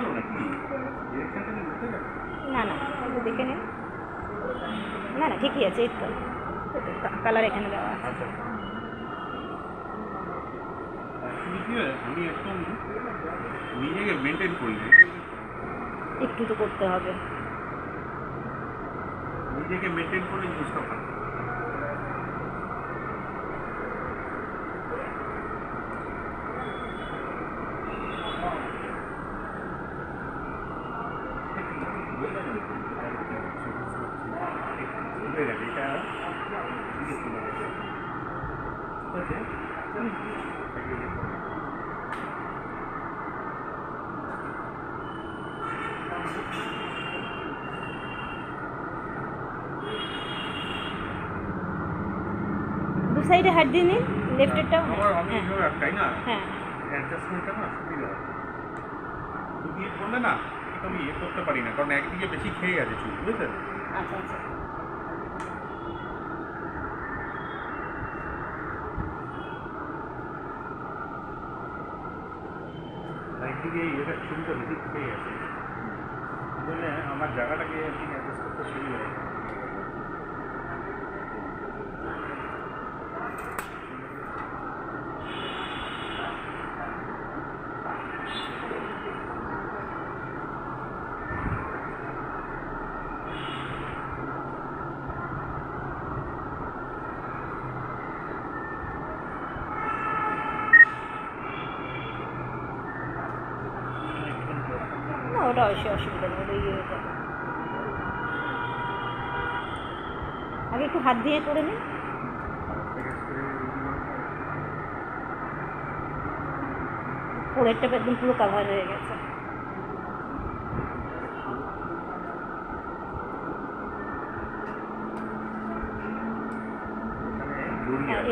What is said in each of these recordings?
গেল নাকি? ডিরেকশনটা কি বুঝতে গেল? না না, একটু দেখে নিন। না না, ঠিকই আছে, এই তো কালার এখানে দেওয়া আছে। আচ্ছা, অ্যাকচুয়ালি কি হয়, আমি একদম নিজেকে মেনটেন করি না, একটু তো করতে হবে। নিজেকে মেনটেন করলে জিনিসটা ভালো। দু সাইডে হাত দিয়ে নিন, লেফটেরটা। আমার আমি এভাবে একটাই না, হ্যাঁ অ্যাডজাস্টমেন্টটা না সুবিধা হয়। দিয়ে করলে না ঠিক আমি ইয়ে করতে পারি না, কারণ একদিকে বেশি খেয়ে গেছে চুল, বুঝলেন? আচ্ছা আচ্ছা। একদিকে ইয়েটা চুলটা বেশি খেয়ে গেছে, বলে আমার জায়গাটাকে একদিন অ্যাডজাস্ট করতে সুবিধা হয়। না, ওটা অসুবিধা নেই, ওটা ইয়ে হয়ে যাবে। আগে একটু হাত দিয়ে করে নিন। ফোরেরটা একদম পুরো কাভার হয়ে গেছে।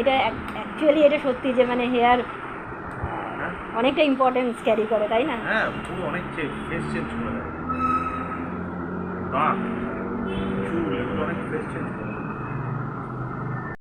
এটা অ্যাকচুয়ালি এটা সত্যি যে মানে হেয়ার অনেকটা ইম্পর্টেন্স ক্যারি করে, তাই না? হ্যাঁ, পুরো অনেক ফেস চেঞ্জ করে দেয়, দাঁত, চুল, এগুলো অনেক ফেস চেঞ্জ করে দেয়।